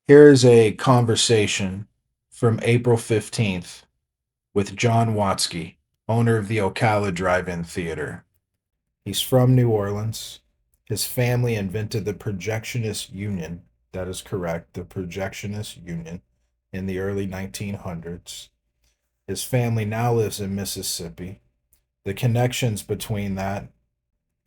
Here is a conversation from April 15th with John Watzke, owner of the Ocala Drive-In Theater. He's from New Orleans. His family invented the projectionist union. That is correct, the projectionist union in the early 1900s. His family now lives in Mississippi. The connections between that,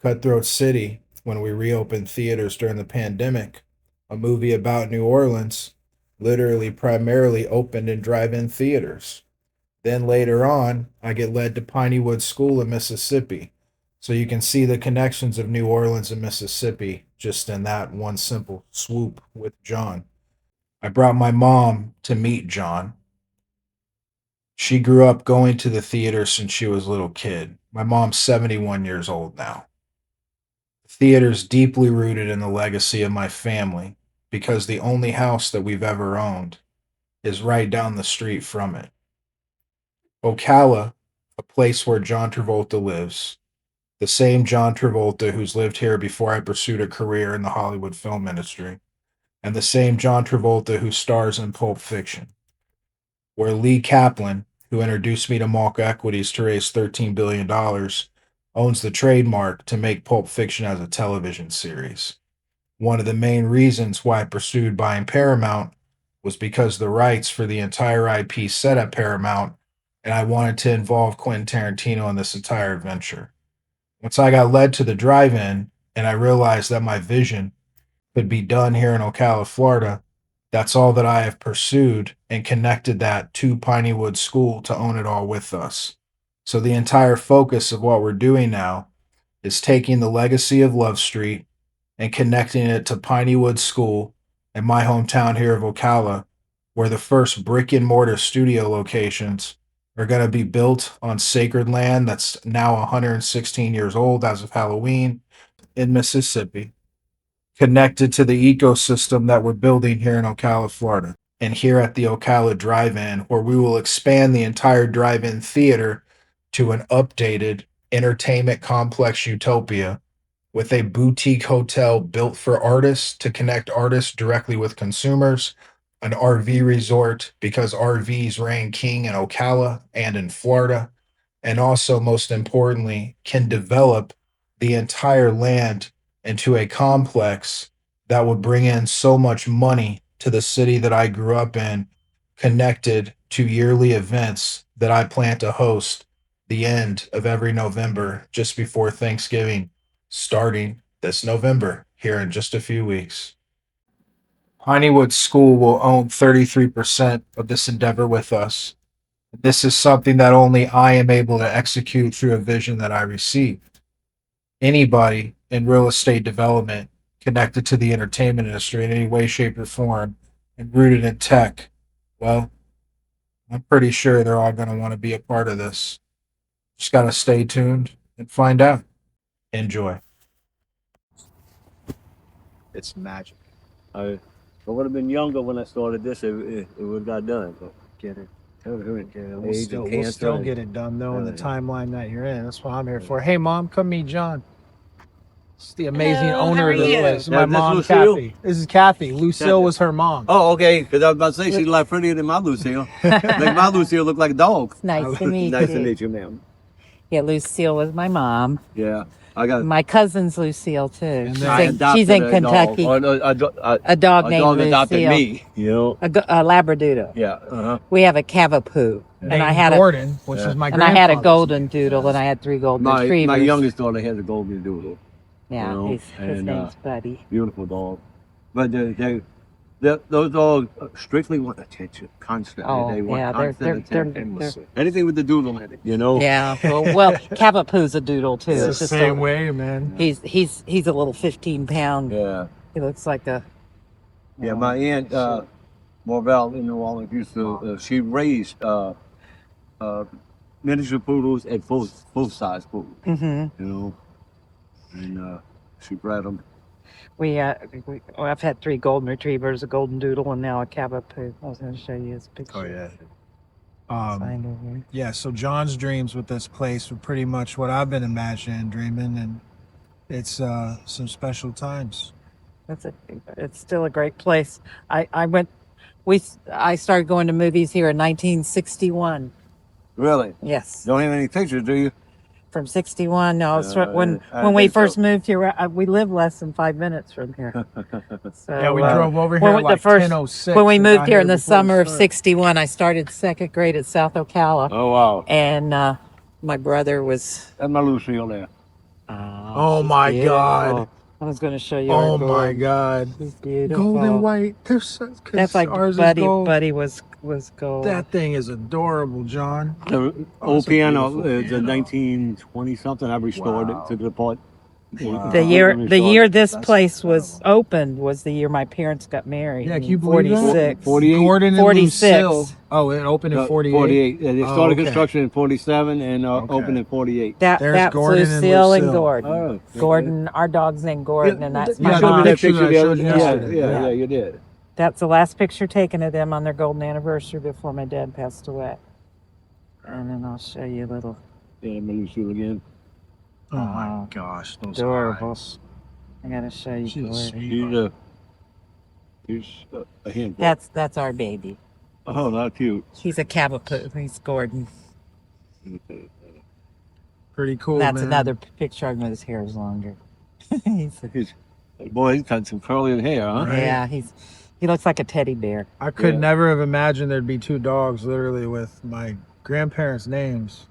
Cutthroat City, when we reopened theaters during the pandemic, a movie about New Orleans, literally primarily opened in drive-in theaters. Then later on, I get led to Pineywood School in Mississippi. So you can see the connections of New Orleans and Mississippi just in that one simple swoop with John. I brought my mom to meet John. She grew up going to the theater since she was a little kid. My mom's 71 years old now. Theater's deeply rooted in the legacy of my family because the only house that we've ever owned is right down the street from it. Ocala, a place where John Travolta lives, the same John Travolta who's lived here before I pursued a career in the Hollywood film industry, and the same John Travolta who stars in Pulp Fiction, where Lee Kaplan, who introduced me to Malka Equities to raise $13 billion, owns the trademark to make Pulp Fiction as a television series. One of the main reasons why I pursued buying Paramount was because the rights for the entire IP set at Paramount, and I wanted to involve Quentin Tarantino in this entire adventure. Once I got led to the drive-in and I realized that my vision could be done here in Ocala, Florida, that's all that I have pursued and connected that to Pineywood School to own it all with us. So the entire focus of what we're doing now is taking the legacy of Love Street and connecting it to Pineywood School in my hometown here of Ocala, where the first brick and mortar studio locations are going to be built on sacred land that's now 116 years old as of Halloween in Mississippi, connected to the ecosystem that we're building here in Ocala, Florida. And here at the Ocala Drive-In, where we will expand the entire drive-in theater to an updated entertainment complex utopia with a boutique hotel built for artists to connect artists directly with consumers, an RV resort because RVs reign king in Ocala and in Florida, and also, most importantly, can develop the entire land into a complex that would bring in so much money to the city that I grew up in, connected to yearly events that I plan to host the end of every November just before Thanksgiving, starting this November here in just a few weeks. Honeywood School will own 33% of this endeavor with us. This is something that only I am able to execute through a vision that I received. Anybody in real estate development connected to the entertainment industry in any way, shape, or form and rooted in tech, well, I'm pretty sure they're all going to want to be a part of this. Just got to stay tuned and find out. Enjoy. It's magic. I would have been younger when I started this. It would have got done. But Get it. We'll We'll still get it done though in the timeline that you're in. That's what I'm here for. Hey, Mom, come meet John. It's the amazing Hello, owner how of are the you? list. Now, My this mom, Lucille? Kathy. This is Kathy. Lucille Kathy. was her mom. Oh, okay. Because I was about to say she's a lot prettier than my Lucille. Make my Lucille look like a dog. Nice to meet Nice you. to meet you, ma'am. Yeah, Lucille was my mom. Yeah, I got. My cousin's Lucille too. And She's then I in, adopted she's in a Kentucky. Dog. Oh, no, A dog a named dog adopted Lucille. me. You know. A Labradoodle. Yeah. Uh-huh. We have a Cavapoo, and I had Gordon, which Yeah. is my and I had a grandfather's golden name. doodle, and I had 3 golden My retrievers. youngest daughter has a golden doodle. Yeah, you know, his and, name's Buddy. Beautiful dog. But those dogs strictly want attention, constant. Oh, They want yeah, constant they're attention. Anything with the doodle in it, you know. Yeah, well, Cavapoo's a doodle too. It's the just same way, man. He's a little 15-pound. Yeah. He looks like a. Yeah, my aunt Marvell in New Orleans used to. She raised miniature poodles and full size poodles. Mm-hmm. You know, and she bred them. I've had 3 golden retrievers, a golden doodle, and now a Cavapoo. I was going to show you his picture. Oh yeah. Signed over here. Yeah. So John's dreams with this place were pretty much what I've been imagining, dreaming, and it's some special times. It's still a great place. I went. I started going to movies here in 1961. Really? Yes, Don't have any pictures, do you? from 61. No, it's when I when we think so. first moved here. We live less than 5 minutes from here. So Yeah, we drove over when here we- the like first- 10:06. when we and moved got here in the before summer of started. 61, I started second grade at South Ocala, Oh, wow. and my brother was. That's my Lucille there. Oh She's my beautiful. God. I was going to show you. Oh her my gold. God. She's beautiful. Gold and white. They're so, That's like ours Buddy. is gold. Buddy was gold. That thing is adorable, John. The Oh, old it's a piano beautiful is a piano. 1920 something. I restored Wow. it to the part. Wow. The year this That's place was incredible. opened was the year my parents got married. Yeah, in can you believe that? 46. 48? Gordon and 46. Lucille. Oh, it opened in 48? 48. Yeah, they Oh, started okay. construction in 47 and Okay. opened in 48. That's Gordon and Lucille and Lucille. Gordon. Oh, Gordon, our dog's named Gordon, and that's you my yeah, showed me mom. that picture picture that I the other showed you day. yesterday. Yeah, you did. That's the last picture taken of them on their golden anniversary before my dad passed away. And then I'll show you a little. Yeah, I'm Lucille again. Oh my gosh, those Adorable. eyes. I gotta show you. She's a Gordon. She's a handful. That's our baby. Oh, not cute. He's a cavapoo. He's Gordon. Pretty cool, That's man. another picture of him. His hair is longer. Boy, he's got some curly hair, huh? Right. Yeah, he looks like a teddy bear. I could Yeah. never have imagined there'd be two dogs literally with my grandparents' names.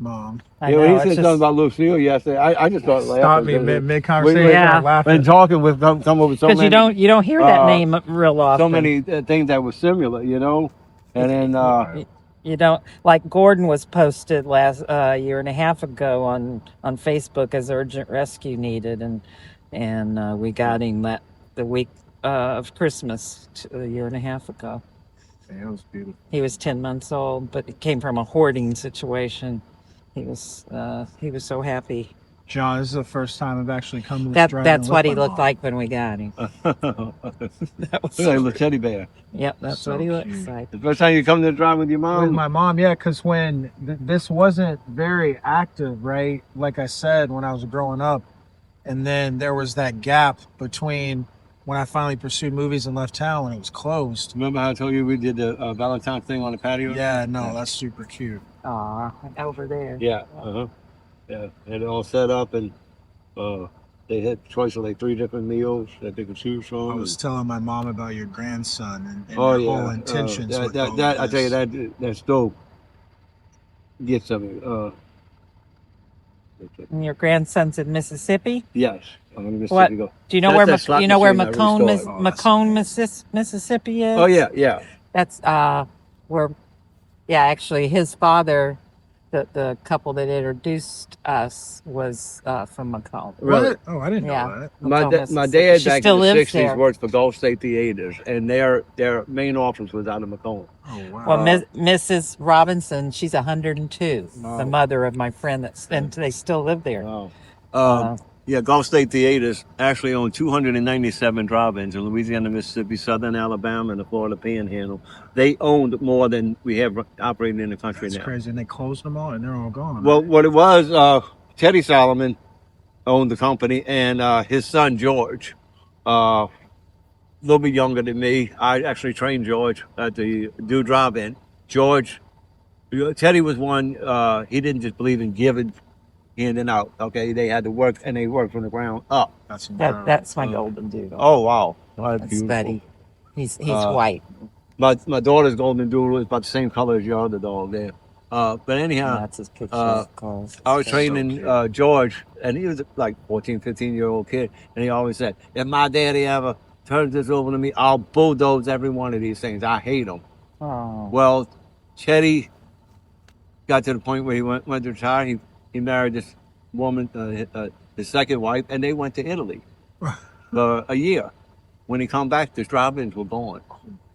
Mom. I Yeah, know, when he it's said just- something about Lucille yesterday, I just started laughing. Stopped me because mid conversation. Yeah. Laughing. When talking with some of so Because many, you don't hear that uh, name real often. so many things that were similar, you know, and then You don't like Gordon was posted last year and a half ago on Facebook as urgent rescue needed, and we got him the week of Christmas a year and a half ago. Yeah, it was beautiful. He was 10 months old, but it came from a hoarding situation. He was so happy. John, this is the first time I've actually come to this drive-in That's with what he my looked mom. like when we got him. That was look like a little teddy bear. Yep, that's So what he cute. looks like. The first time you come to the drive with your With mom, my mom, yeah, because when this wasn't very active, right? Like I said, when I was growing up, and then there was that gap between when I finally pursued movies and left town when it was closed. remember how I told you we did the Valentine's thing on the patio? Yeah, no, that's super cute. Aw, over there. Yeah. Yeah. Had it all set up, and they had choice of like 3 different meals that they could choose from. I was telling my mom about your grandson and Oh your yeah, whole intentions. that, with that, all that of I tell you this. that's dope. Get something. And your grandson's in Mississippi. Yes. I'm gonna Mississippi What? go. Do you know That's where that slot you know where machine I Macomb, restored. Oh, that's Macomb, Mississippi is? Oh yeah. That's where, yeah, actually his father, the couple that introduced us was from Macomb. Really? What? Oh, I didn't Yeah. know that. My Macomb, my Mississippi. dad She back in still the lives 60s there. worked for Gulf State Theaters, and their main office was out of Macomb. Oh, wow. Well, Mrs. Robinson, she's 102, Oh. the mother of my friend and they still live there. Wow. Uh, Yeah, Gulf State Theaters actually own 297 drive-ins in Louisiana, Mississippi, Southern Alabama, and the Florida Panhandle. They owned more than we have operating in the country That's now. crazy. And they closed them all and they're all gone. Well, right? what it was, Teddy Solomon owned the company, and his son George, a little bit younger than me. I actually trained George at the Do Drive-In. Teddy was one. He didn't just believe in giving in and out. Okay, they had to work, and they worked from the ground up. That's incredible. that's my golden doodle. Oh wow, that's That's beautiful. Buddy. He's Uh, white. My daughter's golden doodle is about the same color as your other dog there. But anyhow, That's his picture. of course. I was so training cute. George, and he was like 14, 15-year-old kid, and he always said, if my daddy ever turns this over to me, I'll bulldoze every one of these things. I hate them. Oh. Well, Teddy got to the point where he went to retire. He married this woman, his second wife, and they went to Italy for a year. When he come back, the drive-ins were gone.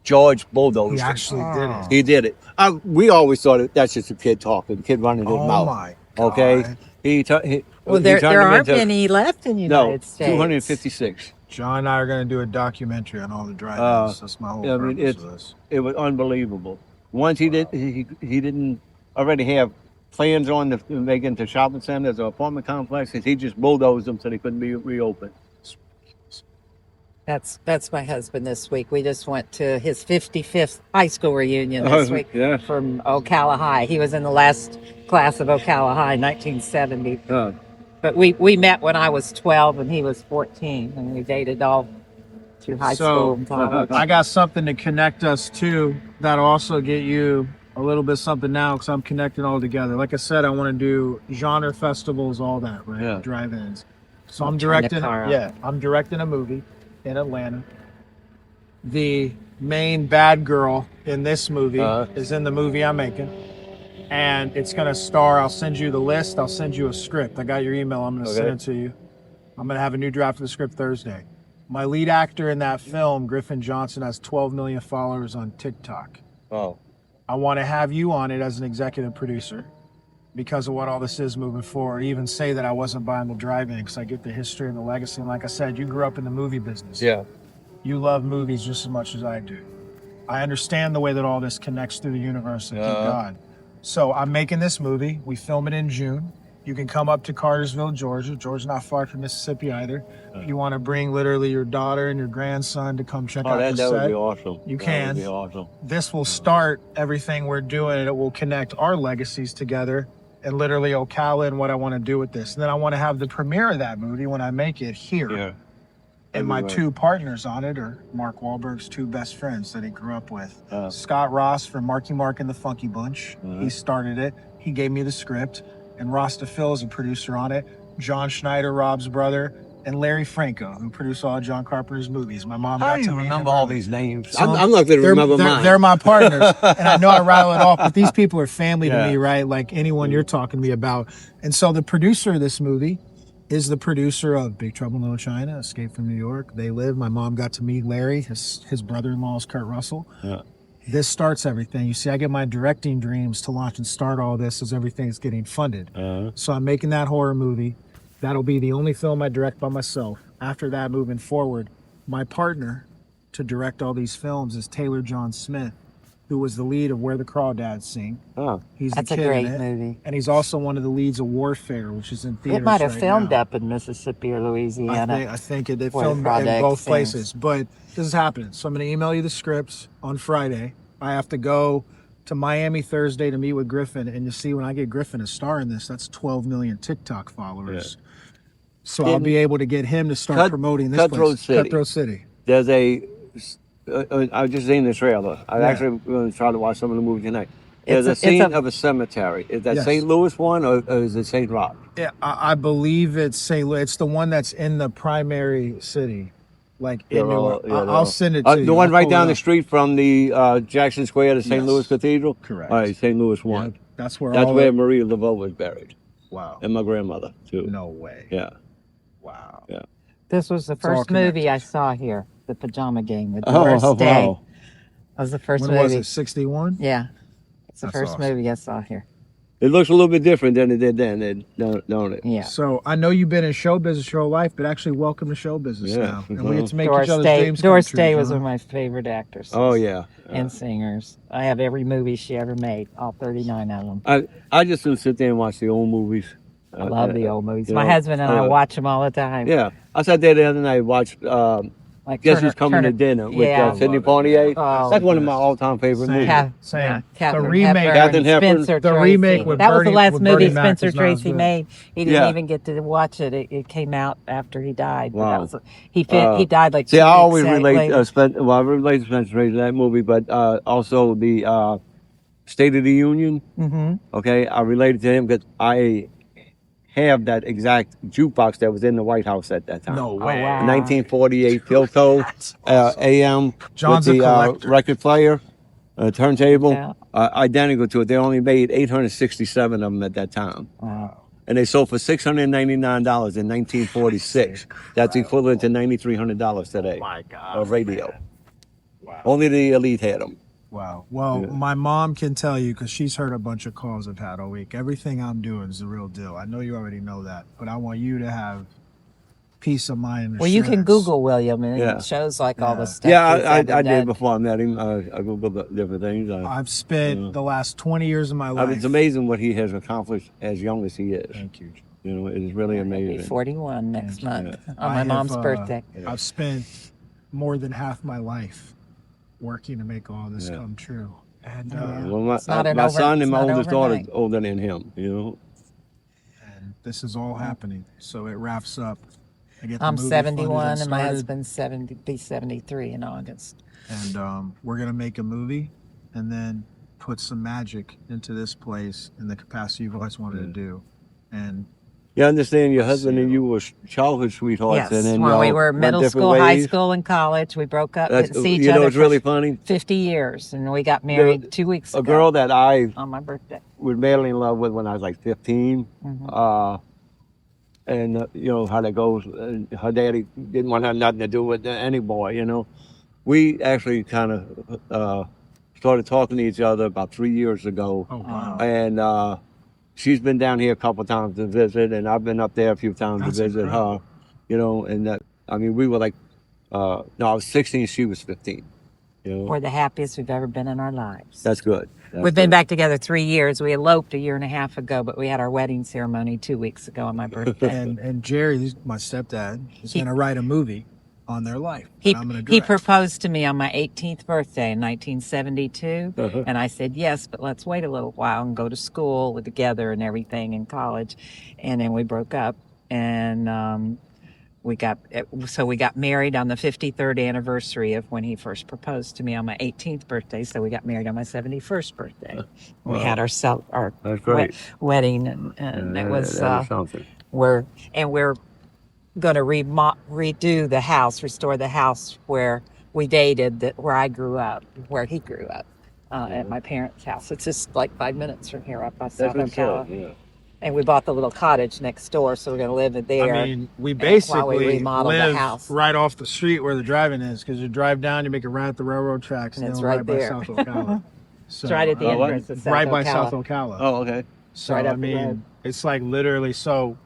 George bulldozed He it. actually did it. He did it. We always thought that's just a kid talking, the kid running his Oh mouth. my God. Okay, Well, there aren't any left in the United States. 256. John and I are going to do a documentary on all the drive-ins. That's my whole I mean, purpose of this. It was unbelievable. Once he didn't already have plans on to make into shopping centers or apartment complexes. He just bulldozed them so they couldn't be reopened. That's my husband this week. We just went to his 55th high school reunion this week Yeah. from Ocala High. He was in the last class of Ocala High, 1970. But we met when I was 12 and he was 14, and we dated all through high school and college. I got something to connect us to that'll also get you a little bit something now because I'm connecting all together. Like I said, I want to do genre festivals, all that, right? Yeah. Drive-ins. So I'm Turn the directing. car up. Yeah, I'm directing a movie in Atlanta. The main bad girl in this movie is in the movie I'm making, and it's gonna star. I'll send you the list. I'll send you a script. I got your email. I'm gonna send it to you. I'm gonna have a new draft of the script Thursday. My lead actor in that film, Griffin Johnson, has 12 million followers on TikTok. Oh. I want to have you on it as an executive producer because of what all this is moving forward. Even say that I wasn't buying the drive-in because I get the history and the legacy. And like I said, you grew up in the movie business. Yeah. You love movies just as much as I do. I understand the way that all this connects through the universe and thank God. So I'm making this movie. We film it in June. You can come up to Cartersville, Georgia. Georgia's not far from Mississippi either. If you want to bring literally your daughter and your grandson to come check out the That set, would be awesome. you That can. would be awesome. This will start everything we're doing, and it will connect our legacies together and literally Ocala and what I want to do with this. And then I want to have the premiere of that movie when I make it here. Yeah. And my Everywhere. two partners on it are Mark Wahlberg's two best friends that he grew up with. Uh. Scott Ross from Marky Mark and the Funky Bunch. He started it. He gave me the script. And Ross DeFille is a producer on it. John Schneider, Rob's brother, and Larry Franco, who produced all John Carpenter's movies. My mom got to meet remember him. all these names. So I'm not going to remember mine. They're my partners. And I know I rattle it off, but these people are family to Yeah. me, right? Like anyone you're talking to me about. And so the producer of this movie is the producer of Big Trouble in Little China, Escape from New York, They Live. My mom got to meet Larry. His brother-in-law is Kurt Russell. Yeah. This starts everything. You see, I get my directing dreams to launch and start all this as everything's getting funded. So I'm making that horror movie. That'll be the only film I direct by myself. After that, moving forward, my partner to direct all these films is Taylor John Smith, who was the lead of Where the Crawdads Sing. Oh. He's That's the a kid great in it. movie. And he's also one of the leads of Warfare, which is in theaters It might have right filmed now. up in Mississippi or Louisiana. I think it Where the filmed in Crawdads both sings. places. But this is happening. So I'm going to email you the scripts on Friday. I have to go to Miami Thursday to meet with Griffin. And you see, when I get Griffin a star in this, that's 12 million TikTok followers. So I'll be able to get him to start promoting this Cutthroat place. City. Cutthroat City. There's I just seen the trailer. I actually going to try to watch some of the movie tonight. There's a scene of a cemetery. Is that Yes. St. Louis one or is it St. Roch? Yeah, I believe it's St. Louis. It's the one that's in the primary city. Like in New Orleans. I'll send it to you. The one I'll right pull down it the up. street from the Jackson Square to St. Yes. Louis Cathedral? Correct. All right, St. Louis one. Yeah, that's where That's all where the- Marie Laveau was buried. Wow. And my grandmother, too. No way. Yeah. Wow. Yeah. This was the all first movie I connected. saw here, The Pajama Game with Doris Day. Wow. That was the first When movie. was it? 61? Yeah. It's the That's first awesome. movie I saw here. It looks a little bit different than it did then, don't it? Yeah. So I know you've been in show business your whole life, but actually welcome to show business Yeah. now. And we get to make Doris each other's Day, dreams come Doris true, Day was John. one of my favorite actresses. Oh, yeah. And singers. I have every movie she ever made, all 39 of them. I just don't sit there and watch the old movies. I love the old movies. you My know, husband and I watch them all the time. Yeah. I sat there the other night and watched Like Guess Turner- Who's Coming Turner- to Dinner with Yeah. Sidney I love it. Poitier. Oh, That's one of my all-time favorite Same. movies. Same. Catherine The remake- Hepburn, Katharine Hepburn. Spencer The Tracy. remake with that was the Bernie- last with movie Bernie Mac Spencer is not as Tracy good. made. He didn't Yeah. even get to watch it. It came out after he died. But Wow. that was, he died like See, 2 I always weeks relate, later. I relate to Spencer Tracy to that movie, but also the State of the Union. Mhm. Okay, I related to him because I have that exact jukebox that was in the White House at that time. No way. wow. 1948 Philco AM John's with a the collector. record player, turntable, Yeah. identical to it. They only made 867 of them at that time. Wow. And they sold for $699 in 1946. That's equivalent to $9,300 today. My God. Of radio. man. Wow. Only the elite had them. Wow. Well, my mom can tell you because she's heard a bunch of calls I've had all week. Everything I'm doing is the real deal. I know you already know that, but I want you to have peace of mind. And Well, you can assurance. Google William, and Yeah. it shows like all the Yeah. stuff. Yeah, he's I ever did done. before I met him. I Googled different things. I've spent the last 20 years of my life. It's amazing what he has accomplished as young as he is. Thank you. You know, it is really He'll be amazing. 41 next month on I my have, mom's birthday. I've spent more than half my life working to make all this Yeah. come true. And Yeah. Well, It's not my son it's and my not oldest daughter overnight. older than him. and this is all happening. So it wraps up. I get the I'm movie funded 71 and my started, husband's 73 in August. and we're gonna make a movie, and then put some magic into this place in the capacity you've always wanted to do. And You understand your husband and you were childhood sweethearts, and Yes, then when y'all we were went middle different school, high ways. school, and college, we broke up, That's, didn't see each you know, other it's for really funny. 50 years, and we got married 2 weeks A ago girl that I on my birthday. was madly in love with when I was like 15. And you know how that goes. Her daddy didn't want to have nothing to do with any boy. You know, we actually kind of started talking to each other about 3 years ago, oh wow, and she's been down here a couple times to visit, and I've been up there a few times That's to visit incredible. her. You know, and that I mean, we were like, no, I was 16, she was 15. You know, We're the happiest we've ever been in our lives. that's good. That's We've been good. back together 3 years. We eloped a year and a half ago, but we had our wedding ceremony 2 weeks ago on my birthday. and Jerry, my stepdad, is He- gonna write a movie on their life. He, And I'm gonna he direct. proposed to me on my 18th birthday in 1972, Uh-huh. and I said yes, but let's wait a little while and go to school together and everything in college, and then we broke up, and we got married on the 53rd anniversary of when he first proposed to me on my 18th birthday. So we got married on my 71st birthday. We had our That's great. wedding, and it was that is something. we're going to redo the house, restore the house where we dated, where I grew up, where he grew up, at my parents' house. It's just like 5 minutes from here up by South That's Ocala. yeah. And we bought the little cottage next door, so we're going to live there. I mean, we while we basically remodel the live house. right off the street where the drive-in is, because you drive down, you make a right at the railroad tracks, And and it's then right right by there. South Ocala. So, It's right at the Oh, what? entrance of South right by Ocala. South Ocala. Oh, okay. So right I up the road. mean, it's like literally so,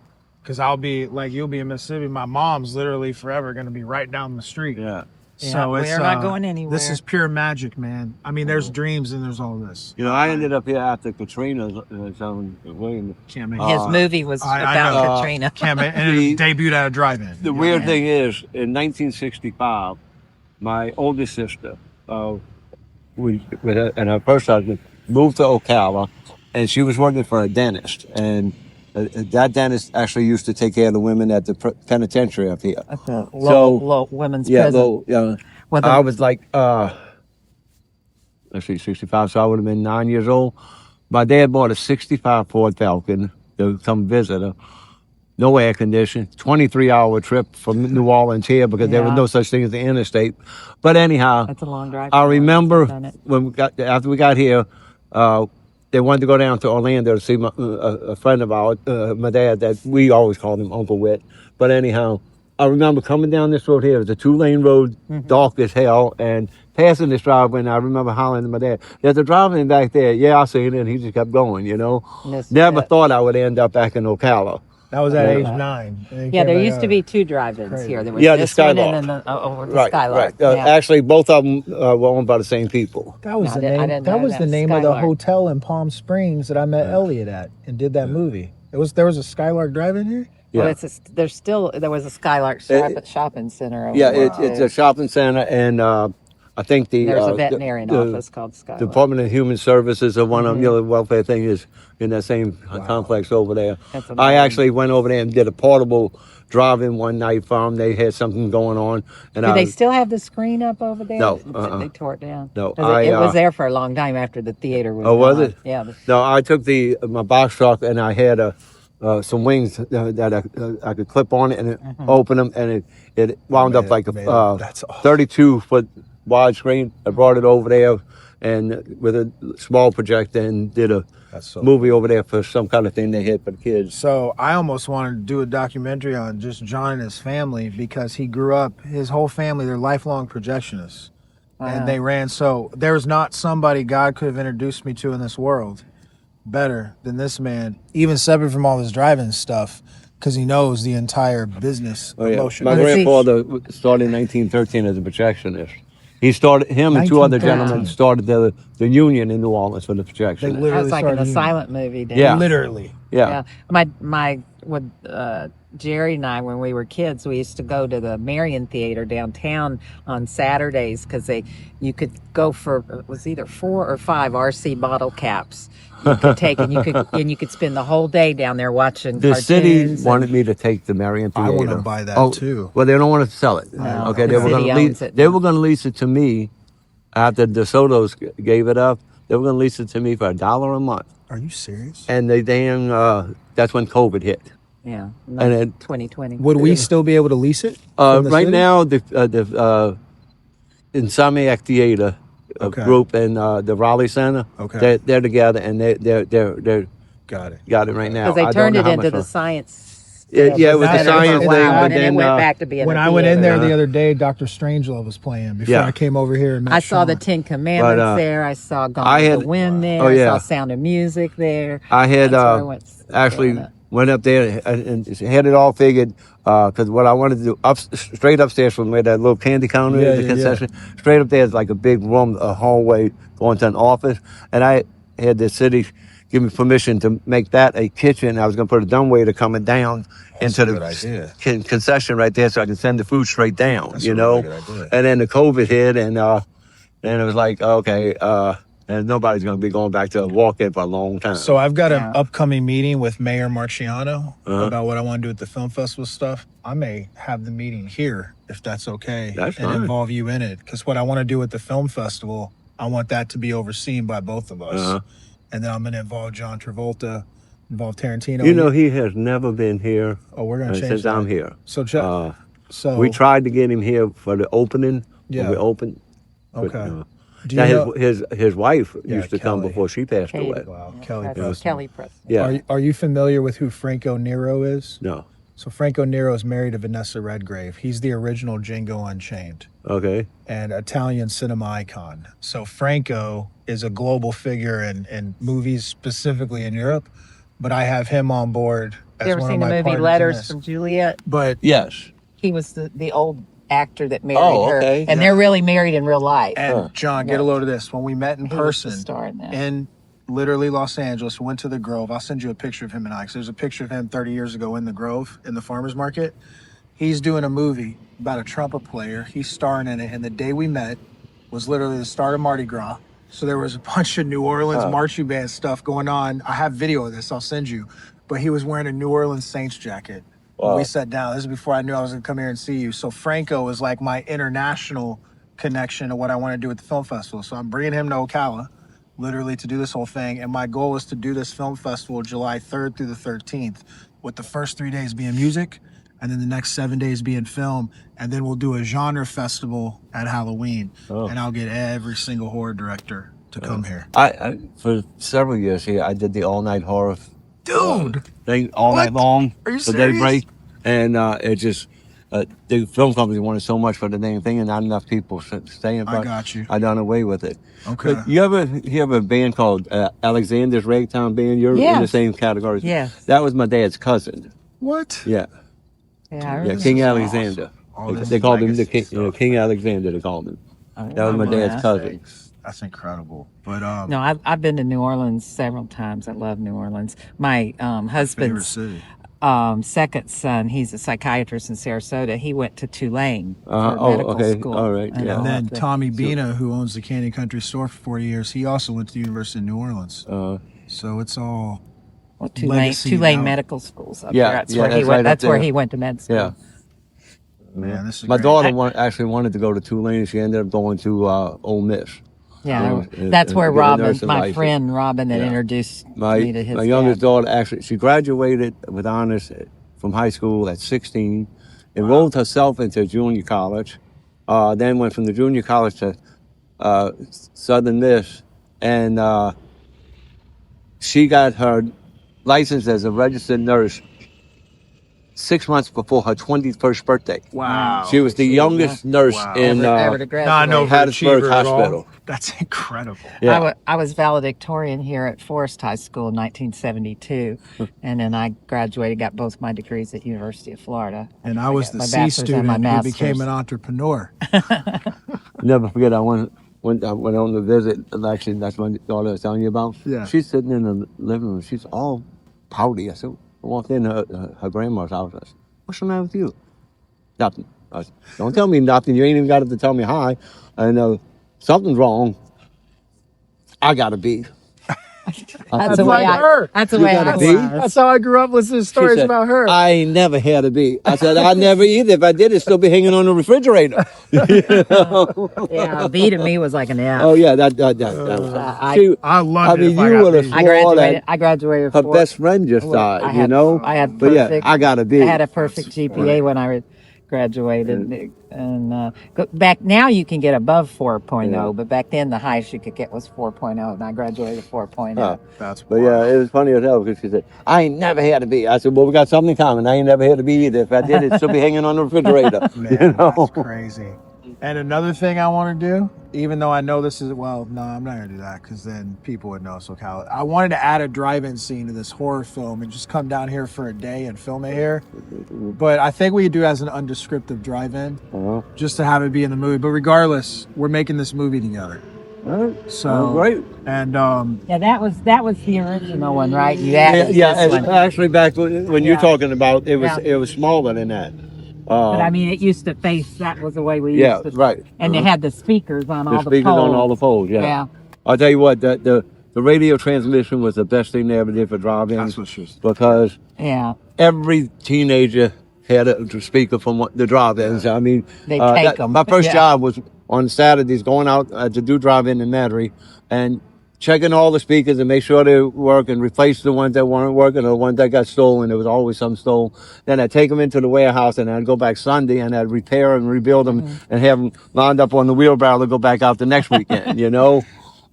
because I'll be like, you'll be in Mississippi. My mom's literally forever going to be right down the street. Yeah. So Yeah, it's we're not going anywhere. This is pure magic, man. I mean, there's dreams and there's all this. You know, I ended up here after Katrina. William. Can't make His movie was I about know. Katrina. Can't make, and it debuted at a drive-in. The weird thing is, in 1965, my oldest sister, with her, and her first husband, moved to Ocala, and she was working for a dentist. And that dentist actually used to take care of the women at the penitentiary up here. At the So, low women's Yeah, prison. With I a- was like, let's see, 65, so I would have been 9 years old. My dad bought a 65 Ford Falcon to come visit her. No air conditioning, 23-hour trip from New Orleans here because there was Yeah. no such thing as the interstate. But anyhow, That's a long drive. I for us. remember We've done it. when after we got here, they wanted to go down to Orlando to see a friend of ours, my dad, that we always called him Uncle Whit. But anyhow, I remember coming down this road here. It was a 2-lane road, dark as hell, and passing this driveway, and I remember hollering to my dad, "There's a driveway back there." "Yeah, I seen it," and he just kept going, you know. This is Never it. thought I would end up back in Ocala. That was at Yeah. age 9. And it Yeah, came there back used to out. be 2 drive-ins Crazy. here. There was Yeah, the this one Skylark. and then over the Right, Skylark. right. Yeah. Actually, both of them were owned by the same people. That was No, the I didn't- I name. didn't That know was that. the name of the Skylark. hotel in Palm Springs that I met Elliot at and did that movie. There was a Skylark Drive-In here. Yeah. Well, there was a Skylark shopping center over Yeah, there. it's too. a shopping center, and I think There's a veterinarian office called Skylark. Department of Human Services or one of them, you know, the welfare thing is in that same complex over there. That's I amazing. actually went over there and did a portable drive-in one night for them. They had something going on, and Do they still have the screen up over there? No, They tore it down. No, 'Cause it was there for a long time after the theater was. Oh, was gone. it? Yeah. No, I took my box truck and I had some wings that I could clip on it and it open them, and it wound up like a That's awesome. 32-foot widescreen. I brought it over there and with a small projector and did a That's so movie over there for some kind of thing they had for the kids. So I almost wanted to do a documentary on just John and his family because he grew up, his whole family, they're lifelong projectionists. Wow. And they ran, so there's not somebody God could have introduced me to in this world better than this man, even separate from all this driving stuff, because he knows the entire business Oh, of yeah. motion. My Let's see. grandfather started in 1913 as a projectionist. Him and 2 other 1913. gentlemen started the union in New Orleans for the They projectionists. That literally was like in started a using silent movie. Dave. Yeah. Literally. Yeah. My Jerry and I, when we were kids, we used to go to the Marion Theater downtown on Saturdays because you could go for it was either 4 or 5 RC bottle caps you could take, and you could spend the whole day down there watching The city cartoons. wanted me to take the Marion I Theater. want to buy that Oh, too. well, they don't want to sell it. No, Okay, the they were city going to owns lease. it They now. were going to lease it to me after the Sotos gave it up. They were going to lease it to me for $1 a month. Are you serious? And they that's when COVID hit. Yeah, And then 2020. Would we still be able to lease it? from the right city? now, the Insomniac Theater Okay. group and the Raleigh Center, Okay. they're together and they're Got it. got it right now. Because they I don't turned know it how into much the more. science. Yeah, it was the That's- science it's thing, not- but and then then it went back to being When a I went in there Uh-huh. the other day, Dr. Strangelove was playing before Yeah. I came over here. And met I saw the Sean. 10 Commandments But, there. I saw Gone I with had- the Wind there. oh, yeah. I saw Sound of Music there. I had That's where I went actually growing up. went up there and had it all figured because what I wanted to do straight upstairs from where that little candy counter Yeah, is, the yeah, concession, straight up there is like a big room, a hallway going to an office, and I had the city give me permission to make that a kitchen. I was going to put a dumbwaiter coming down That's into a the good idea. concession right there, so I can send the food straight down. That's you a know, really good idea. and then the COVID hit, and then it was like okay. And nobody's going to be going back to a walk-in for a long time. So I've got Yeah. an upcoming meeting with Mayor Marciano Uh-huh. about what I want to do with the film festival stuff. I may have the meeting here if that's okay, That's and fine. involve you in it. Because what I want to do with the film festival, I want that to be overseen by both of us. Uh-huh. And then I'm going to involve John Travolta, involve Tarantino. You know, he has never been here oh, we're going to change since that. I'm here. So, so We tried to get him here for the opening. Yeah. When we opened. but, Okay. Do you Now know? his wife Yeah, used to come Kelly. before she passed Kate. away. Wow, Yeah, Kelly that's Preston. Kelly Preston. Yeah. Are you familiar with who Franco Nero is? No. So Franco Nero is married to Vanessa Redgrave. He's the original Django Unchained Okay. and Italian cinema icon. So Franco is a global figure in movies, specifically in Europe. But I have him on board as You ever one seen of the my movie partners in Letters this. from Juliet? But Yes. He was the old actor that married Oh, her. okay. And they're really married in real life. and John, get a load of this. When we met in He was the person star in that. in literally Los Angeles, went to the Grove. I'll send you a picture of him and I. 'Cause there's a picture of him 30 years ago in the Grove in the farmers market. He's doing a movie about a trumpet player. He's starring in it. And the day we met was literally the start of Mardi Gras. So there was a bunch of New Orleans marching band stuff going on. I have video of this. I'll send you. But he was wearing a New Orleans Saints jacket. When Wow. we sat down. This is before I knew I was going to come here and see you. So Franco is like my international connection to what I want to do at the film festival. So I'm bringing him to Ocala, literally to do this whole thing. And my goal is to do this film festival July 3rd through the 13th, with the first 3 days being music, and then the next 7 days being film. And then we'll do a genre festival at Halloween. Oh. And I'll get every single horror director to come here. I for several years here, I did the all-night horror Dude! thing all What? night long. Are you the serious? daybreak, and it just the film company wanted so much for the damn thing, and not enough people staying. I got you. I done away with it. Okay. But you ever hear of a band called Alexander's Ragtime Band? You're in the Yes. same category. Yes. That was my dad's cousin. What? Yeah. Yeah, I Yeah, remember. King is Alexander. awesome. Oh, this They is called him the legacy King, stuff. King Alexander. They called him. That was my dad's cousin. That's incredible. But No, I've been to New Orleans several times. I love New Orleans. My favorite husband's city. second son, he's a psychiatrist in Sarasota. He went to Tulane for Oh, medical okay. school. All right, And yeah. I And then loved it. Tommy Bina, who owns the Canyon Country Store for 40 years, he also went to the University of New Orleans. So it's all Well, Tulane legacy Tulane now. Medical Schools up Yeah, there. That's yeah, where he that's went. right up That's where there. he went to med school. Yeah. man. This is My great. daughter actually wanted to go to Tulane. She ended up going to Ole Miss. Yeah, and- that's and where get a Robin, nursing my license. friend Robin, that Yeah. introduced My me to his youngest dad. daughter actually she graduated with honors from high school at 16, enrolled herself into junior college, then went from the junior college to Southern Miss, and she got her license as a registered nurse 6 months before her 21st birthday. Wow. She was the youngest nurse Wow. in Ever to Not graduate. no Hattiesburg overachiever at all. Hospital. That's incredible. Yeah. I was valedictorian here at Forest High School in 1972, and then I graduated, got both my degrees at University of Florida. And I was got the my C bachelor's and my student who became master's. an entrepreneur. Never forget, I went on the visit. Actually, that's my daughter I was telling you about. Yeah. She's sitting in the living room. She's all pouty. I walked in her grandma's house. What's the matter with you? Nothing. I said, don't tell me nothing. You ain't even got to tell me hi. I know something's wrong. I got a beat. That's like her. That's the You way got I a beat? was. That's how I grew up listening to She stories said, about her. I ain't never had a beat. I said, I never either. If I did, it'd still be hanging on the refrigerator. Yeah, a B to me was like an F. Oh yeah, that was. I loved it. mean, If I you got would have beat. swore I graduated. her four- best friend just well, died. I had, I had But perfect. yeah, I got a beat. I had a perfect GPA when I graduated, and back now you can get above 4.0, Yeah. but back then the highest you could get was 4.0, and I graduated 4.0. Huh. That's But yeah, it was funny as hell because she said, I ain't never had a beat. I said, well, we got something in common. I ain't never had a beat either. If I did, it'd still be hanging on the refrigerator. Man, that's crazy. And another thing I want to do, even though I know this is, well, no, I'm not going to do that because then people would know it's Ocala. I wanted to add a drive-in scene to this horror film and just come down here for a day and film it here. But I think we could do it as an undescriptive drive-in, just to have it be in the movie. But regardless, we're making this movie together. So great. And Yeah, that was the original one, right? You added Yeah, this one. actually back when you're Yeah. talking about it was Yeah. it was smaller than that. But I mean, it used to face. That was the way we Yeah, used to. right. And they had the speakers on The all the speakers poles. on all the poles. Yeah. Yeah. I'll tell you what, the radio transmission was the best thing they ever did for drive-ins. That's what she was. Because Yeah. every teenager had a speaker from the drive-ins. I mean, They take 'em. my first Yeah. job was on Saturdays going out to do drive-in in Metairie and checking all the speakers and make sure they work and replace the ones that weren't working or the ones that got stolen. There was always some stolen. Then I'd take them into the warehouse and I'd go back Sunday and I'd repair and rebuild them and have them lined up on the wheelbarrow to go back out the next weekend, you know?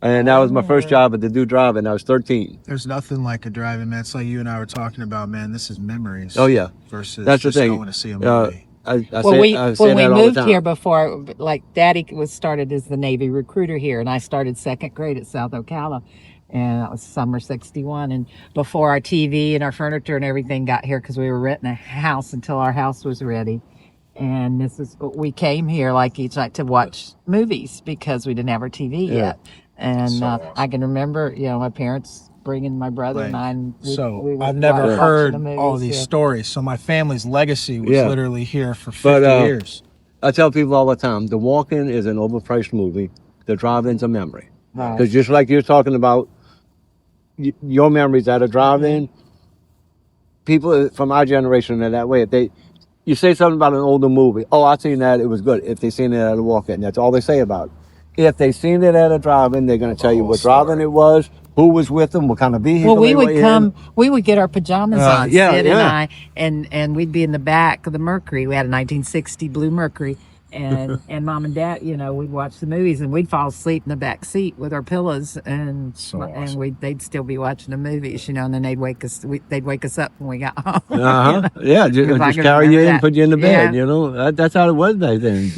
And that was my first job at the Do Drive-In. I was 13. There's nothing like a drive-in, man. It's like you and I were talking about, man. This is memories. Oh, yeah. Versus That's the just thing. going to see a movie. I Well, say when we that all the moved time. here before, like Daddy was started as the Navy recruiter here, and I started second grade at South Ocala, and that was summer '61. And before our TV and our furniture and everything got here, because we were renting a house until our house was ready. And we came here like each night to watch movies because we didn't have our TV yet. And So awesome. I can remember, my parents bringing my brother and I. And we would I've never watch heard the movies, all these stories. So my family's legacy was Yeah. literally here for 50 But, years. I tell people all the time, the walk-in is an overpriced movie. The drive-in's a memory. Right. Because just like you're talking about your memories at a drive-in, people from our generation are that way. If you say something about an older movie, oh, I seen that, it was good. If they seen it at a walk-in, that's all they say about it. If they seen it at a drive-in, they're going to tell you what drive-in it was, who was with them, what kind of vehicle Well, we they would were come. in. We would get our pajamas on, yeah, Sid yeah. and I, and we'd be in the back of the Mercury. We had a 1960 blue Mercury, and Mom and Dad, we'd watch the movies, and we'd fall asleep in the back seat with our pillows, and they'd still be watching the movies, and then they'd wake us. They'd wake us up when we got home. Yeah, If I just can carry you remember in, that. put you in the bed. Yeah. That's how it was back then.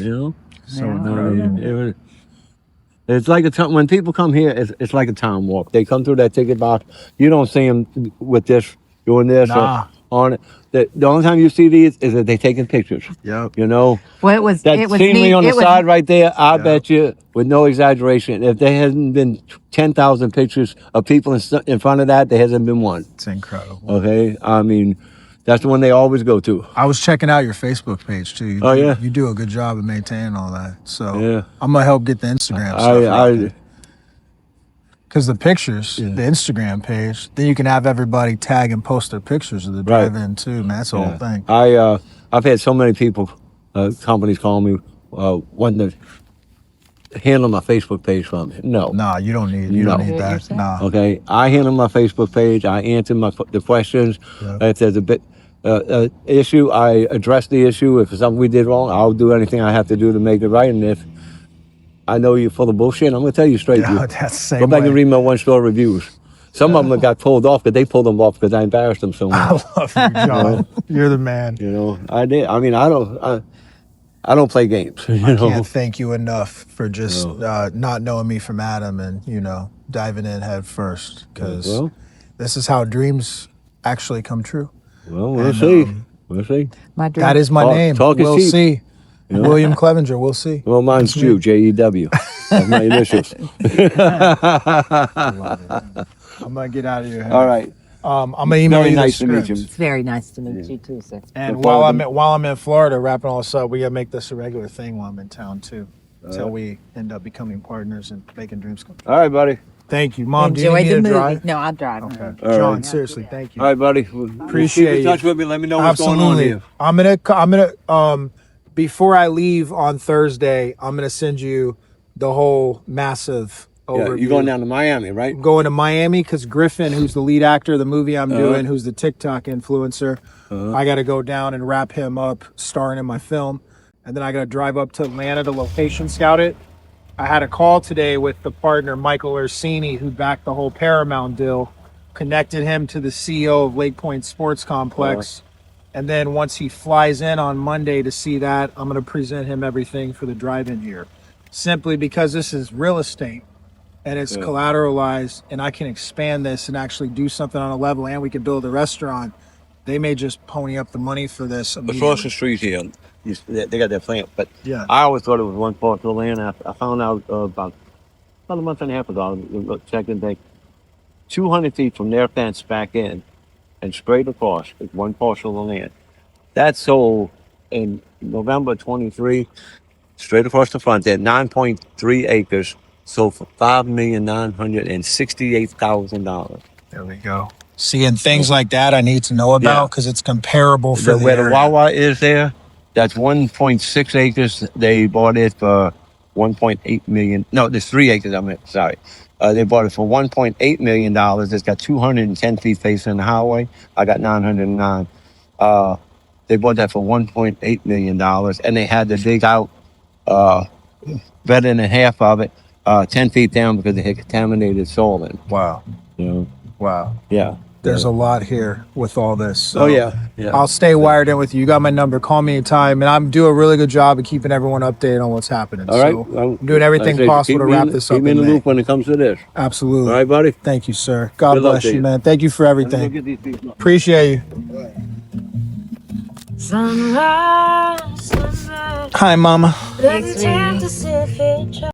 It's like when people come here, it's like a time warp. They come through that ticket box. You don't see them with this, doing this, Nah. or on it. The only time you see these is that they taking pictures. Yep. Well, it was That it was scenery neat. on the It was- side right there, I bet you, with no exaggeration, if there hasn't been 10,000 pictures of people in front of that, there hasn't been one. It's incredible. Okay? I mean, that's the one they always go to. I was checking out your Facebook page too. Yeah? You do a good job of maintaining all that. So Yeah. I'm gonna help get the Instagram stuff. Because the pictures, the Instagram page, then you can have everybody tag and post their pictures of the drive-in too, man. That's the whole thing. I've had so many people, companies call me, wanting to handle my Facebook page for me. No. Nah, you don't need No. don't need that. Nah. Okay, I handle my Facebook page. I answer the questions. Yeah. If there's a issue, I address the issue. If it's something we did wrong, I'll do anything I have to do to make it right. And if I know you're full of bullshit, I'm gonna tell you straight. Yeah, that's the same Go back way. and read my one-star reviews. Some of them got pulled off, but they pulled them off because I embarrassed them so I much. love you, John. You're the man. I did. I mean, I don't play games. I can't thank you enough for just not knowing me from Adam and diving in head first, because this is how dreams actually come true. Well, we'll see. We'll see. My dream. That is my name. talk is We'll cheap. see. William Clevenger. We'll see. Well, mine's Jew, Jew. That's my initials. I love it. I'm gonna get out of your head. All right. I'm gonna email Very you nice the to meet script. you. It's very nice to meet you too, sir. And Look while forward I'm in Florida, wrapping all this up, we gotta make this a regular thing while I'm in town too, until right. we end up becoming partners and making dreams come true. All right, buddy. Thank you, Mom. Enjoy do you the need me to movie. drive? No, I'll drive. Okay, home. All John. right. Seriously, thank you. All right, buddy. Appreciate keep in you. touch with me. Let me know what's going on Absolutely. here. I'm gonna before I leave on Thursday, I'm gonna send you the whole massive Yeah, overview. you're going down to Miami, right? I'm going to Miami because Griffin, who's the lead actor of the movie I'm doing, who's the TikTok influencer, I got to go down and wrap him up starring in my film. And then I got to drive up to Atlanta to location scout it. I had a call today with the partner, Michael Orsini, who backed the whole Paramount deal, connected him to the CEO of Lake Point Sports Complex. And then once he flies in on Monday to see that, I'm going to present him everything for the drive-in here. Simply because this is real estate and it's collateralized, and I can expand this and actually do something on a level, and we can build a restaurant. They may just pony up the money for this Across the immediately. street here, they got their plant. But Yeah. I always thought it was one parcel of land. I found out about a month and a half ago. I checked and they 200 feet from their fence back in and straight across is one parcel of land. That sold in November 23, straight across the front there, 9.3 acres, sold for $5,968,000. There we go. Seeing things like that I need to know about because it's comparable for Where the area. Wawa is there, that's 1.6 acres. They bought it for 1.8 million. No, there's 3 acres. I meant, sorry. They bought it for $1.8 million. It's got 210 feet facing the highway. I got 909. They bought that for $1.8 million, and they had to dig out better than half of it, 10 feet down because they had contaminated soil in. Wow. You know? Wow. Yeah. There's a lot here with all this. So Oh yeah. Yeah. I'll stay wired in with you. You got my number. Call me anytime. And I'm doing a really good job of keeping everyone updated on what's happening. All right. So I'm doing everything possible to wrap this up. Keep me in the May. loop when it comes to this. Absolutely. All right, buddy. Thank you, sir. God Good luck bless to you, you. man. Thank you for Let me go everything. get these people. Appreciate you. Sunrise, sunrise. Hi, Mama. Doesn't tend to see a future.